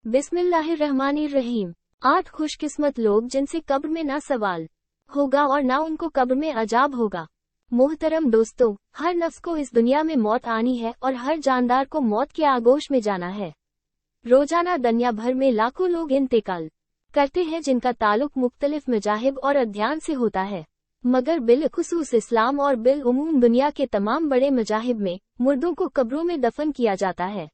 बिस्मिल्लाहिर्रहमानिर्रहीम। 8 खुशकिस्मत लोग जिनसे कब्र में ना सवाल होगा और ना उनको कब्र में अजाब होगा। मोहतरम दोस्तों, हर नफ्स को इस दुनिया में मौत आनी है और हर जानदार को मौत के आगोश में जाना है। रोजाना दुनिया भर में लाखों लोग इंतकाल करते हैं जिनका ताल्लुक मुख्तलिफ मजाहिब और अध्ययन से होता है, मगर बिलखुसूस इस्लाम और बिलउमूम दुनिया के तमाम बड़े मजाहिब में मुर्दों को कब्रों में दफन किया जाता है।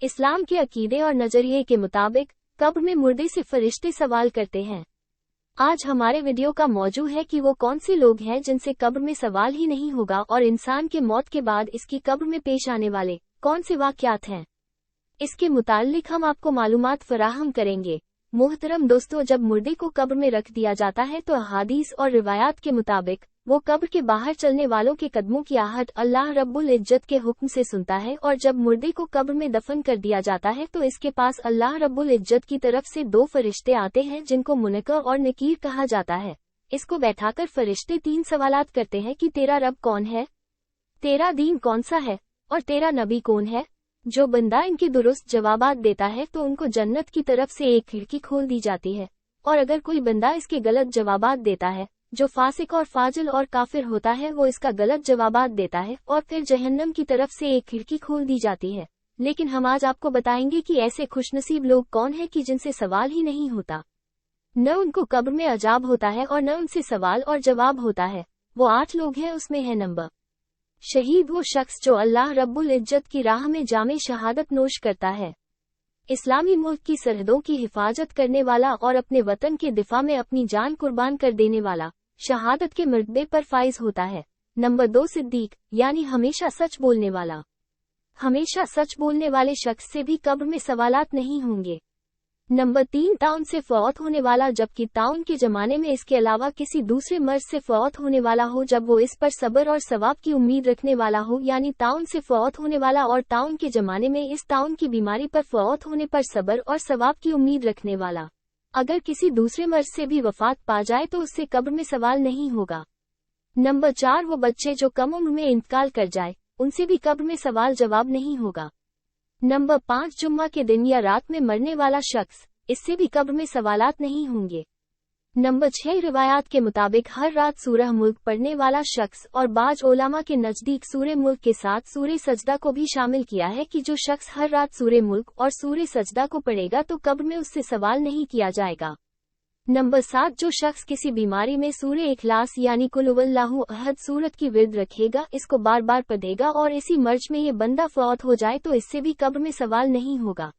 इस्लाम के अकीदे और नजरिए के मुताबिक कब्र में मुर्दे से फरिश्ते सवाल करते हैं। आज हमारे वीडियो का मौजू है कि वो कौन से लोग हैं जिनसे कब्र में सवाल ही नहीं होगा और इंसान के मौत के बाद इसकी कब्र में पेश आने वाले कौन से वाक़यात हैं। इसके मुताल्लिक हम आपको मालूमात फराहम करेंगे। मोहतरम दोस्तों, जब मुर्दे को कब्र में रख दिया जाता है तो अहादीस और रिवायात के मुताबिक वो कब्र के बाहर चलने वालों के कदमों की आहट अल्लाह रब्बुल इज्जत के हुक्म से सुनता है, और जब मुर्दे को कब्र में दफन कर दिया जाता है तो इसके पास अल्लाह रब्बुल इज्जत की तरफ से 2 फरिश्ते आते हैं जिनको मुनकर और नकीर कहा जाता है। इसको बैठाकर फरिश्ते 3 सवालात करते हैं कि तेरा रब कौन है, तेरा दीन कौन सा है और तेरा नबी कौन है। जो बंदा इनके दुरुस्त जवाबात देता है तो उनको जन्नत की तरफ से एक खिड़की खोल दी जाती है, और अगर कोई बंदा इसके गलत जवाबात देता है, जो फासिक और फाजिल और काफिर होता है, वो इसका गलत जवाबात देता है और फिर जहन्नम की तरफ से एक खिड़की खोल दी जाती है। लेकिन हम आज आपको बताएंगे कि ऐसे खुशनसीब लोग कौन हैं कि जिनसे सवाल ही नहीं होता, न उनको कब्र में अजाब होता है और न उनसे सवाल और जवाब होता है। वो 8 लोग हैं। उसमें है नंबर शहीद, वो शख्स जो अल्लाह रब्बुल इज्जत की राह में जामे शहादत नोश करता है, इस्लामी मुल्क की सरहदों की हिफाजत करने वाला और अपने वतन के दिफा में अपनी जान कुर्बान कर देने वाला शहादत के मर्तबे पर फाइज होता है। नंबर 2 सिद्दीक, यानी हमेशा सच बोलने वाला। हमेशा सच बोलने वाले शख्स से भी कब्र में सवालात नहीं होंगे। नंबर 3 ताउन से फौत होने वाला, जबकि ताउन के जमाने में इसके अलावा किसी दूसरे मर्ज से फौत होने वाला हो जब वो इस पर सब्र और सवाब की उम्मीद रखने वाला हो, यानी ताउन से फौत होने वाला और ताउन के जमाने में इस ताउन की बीमारी पर फौत होने पर सब्र और सवाब की उम्मीद रखने वाला अगर किसी दूसरे मर्ज से भी वफात पा जाए तो उससे कब्र में सवाल नहीं होगा। नंबर 4 वो बच्चे जो कम उम्र में इंतकाल कर जाए, उनसे भी कब्र में सवाल जवाब नहीं होगा। नंबर 5 जुम्मा के दिन या रात में मरने वाला शख्स, इससे भी कब्र में सवालात नहीं होंगे। नंबर 6 रिवायात के मुताबिक हर रात सूरह मुल्क पढ़ने वाला शख्स, और बाज उलमा के नजदीक सूरह मुल्क के साथ सूरह सजदा को भी शामिल किया है कि जो शख्स हर रात सूरह मुल्क और सूरह सजदा को पढ़ेगा तो कब्र में उससे सवाल नहीं किया जाएगा। नंबर 7 जो शख्स किसी बीमारी में सूरह इखलास यानी कुल हुवल्लाहु अहद सूरत की विर्द रखेगा, इसको बार बार पढ़ेगा और इसी मर्ज में ये बंदा फौत हो जाए तो इससे भी कब्र में सवाल नहीं होगा।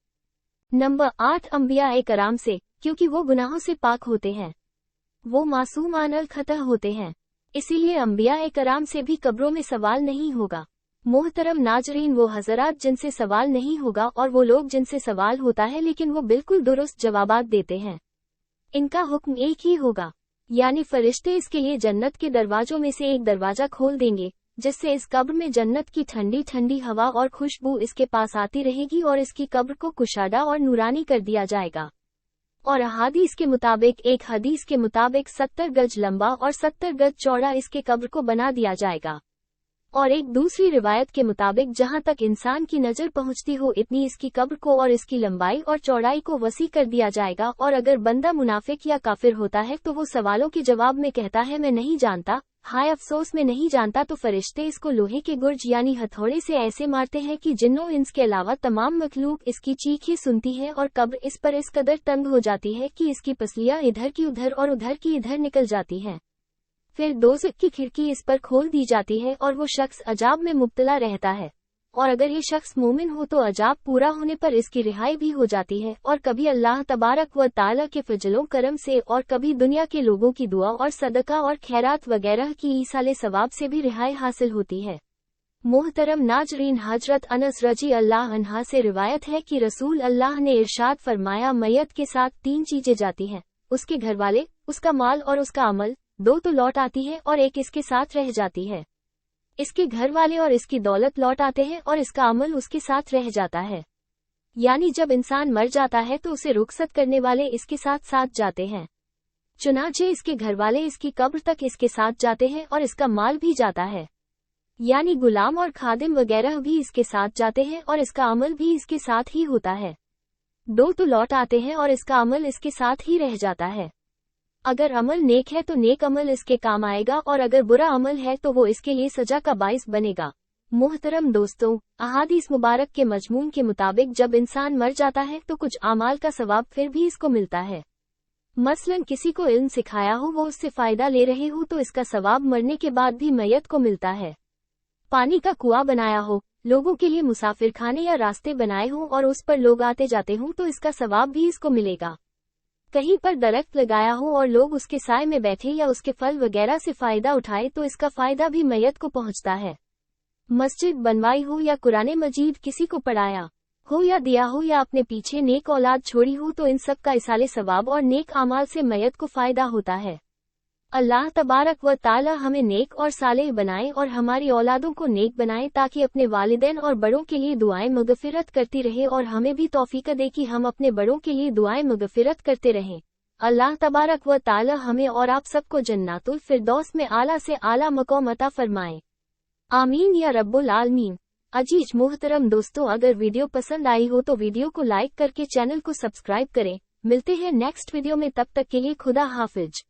नंबर 8 अंबिया कराम से, क्योंकि वो गुनाहों से पाक होते हैं, वो मासूम अल खता होते हैं, इसीलिए अंबिया कराम से भी कब्रों में सवाल नहीं होगा। मोहतरम नाजरीन, वो हजरात जिनसे सवाल नहीं होगा और वो लोग जिनसे सवाल होता है लेकिन वो बिल्कुल दुरुस्त जवाबात देते हैं, इनका हुक्म एक ही होगा, यानी फरिश्ते इसके लिए जन्नत के दरवाजों में से एक दरवाजा खोल देंगे जिससे इस कब्र में जन्नत की ठंडी ठंडी हवा और खुशबू इसके पास आती रहेगी और इसकी कब्र को कुशादा और नूरानी कर दिया जाएगा। और अहादीस के मुताबिक, एक हदीस के मुताबिक 70 गज लंबा और 70 गज चौड़ा इसके कब्र को बना दिया जाएगा, और एक दूसरी रिवायत के मुताबिक जहां तक इंसान की नजर पहुंचती हो इतनी इसकी कब्र को और इसकी लंबाई और चौड़ाई को वसी कर दिया जाएगा। और अगर बंदा मुनाफिक या काफिर होता है तो वो सवालों के जवाब में कहता है मैं नहीं जानता, हाय अफसोस में नहीं जानता, तो फरिश्ते इसको लोहे के गुर्ज यानी हथौड़े से ऐसे मारते हैं कि जिन्नों इंस के अलावा तमाम मखलूक इसकी चीखें सुनती है, और कब्र इस पर इस कदर तंग हो जाती है कि इसकी पसलियां इधर की उधर और उधर की इधर निकल जाती हैं। फिर दोज़ख की खिड़की इस पर खोल दी जाती है और वो शख्स अजाब में मुब्तला रहता है, और अगर ये शख्स मोमिन हो तो अजाब पूरा होने पर इसकी रिहाई भी हो जाती है, और कभी अल्लाह तबारक व ताला के फजलो करम से और कभी दुनिया के लोगों की दुआ और सदका और खैरात वगैरह की ईसाले सवाब से भी रिहाई हासिल होती है। मोहतरम नाजरीन, हजरत अनस रजी अल्लाह अन्हा से रिवायत है कि रसूल अल्लाह ने इरशाद फरमाया, मैयत के साथ 3 चीजें जाती हैं, उसके घर वाले, उसका माल और उसका अमल। 2 तो लौट आती है और एक इसके साथ रह जाती है। इसके घर वाले और इसकी दौलत लौट आते हैं और इसका अमल उसके साथ रह जाता है, यानी जब इंसान मर जाता है तो उसे रुखसत करने वाले इसके साथ साथ जाते हैं, चुनांचे इसके घर वाले इसकी कब्र तक इसके साथ जाते हैं और इसका माल भी जाता है, यानी गुलाम और खादिम वगैरह भी इसके साथ जाते हैं और इसका अमल भी इसके साथ ही होता है। दो तो लौट आते हैं और इसका अमल इसके साथ ही रह जाता है। अगर अमल नेक है तो नेक अमल इसके काम आएगा और अगर बुरा अमल है तो वो इसके लिए सजा का बाइस बनेगा। मोहतरम दोस्तों, अहादीस मुबारक के मजमून के मुताबिक जब इंसान मर जाता है तो कुछ आमाल का सवाब फिर भी इसको मिलता है। मसलन किसी को इल्म सिखाया हो, वो उससे फायदा ले रहे हो तो इसका सवाब मरने के बाद भी मैयत को मिलता है। पानी का कुआं बनाया हो, लोगों के लिए मुसाफिर खाने या रास्ते बनाए हों और उस पर लोग आते जाते हों तो इसका सवाब भी इसको मिलेगा। कहीं पर दरख्त लगाया हो और लोग उसके साए में बैठे या उसके फल वगैरह से फायदा उठाए तो इसका फायदा भी मैयत को पहुंचता है। मस्जिद बनवाई हो या कुरान मजीद किसी को पढ़ाया हो या दिया हो या अपने पीछे नेक औलाद छोड़ी हो तो इन सब का इसाले सवाब और नेक आमाल से मैयत को फायदा होता है। अल्लाह तबारक व ताला हमें नेक और सालेह बनाए और हमारी औलादों को नेक बनाए ताकि अपने वालिदैन और बड़ों के लिए दुआएं मगफिरत करती रहे और हमें भी तौफीक दे कि हम अपने बड़ों के लिए दुआएं मगफिरत करते रहें। अल्लाह तबारक व ताला हमें और आप सबको जन्नातुल फिरदौस में आला से आला मक़ाम अता फरमाए। आमीन या रब्बुल आलमीन। अजीज मोहतरम दोस्तों, अगर वीडियो पसंद आई हो तो वीडियो को लाइक करके चैनल को सब्सक्राइब करें। मिलते हैं नेक्स्ट वीडियो में, तब तक के लिए खुदा हाफिज।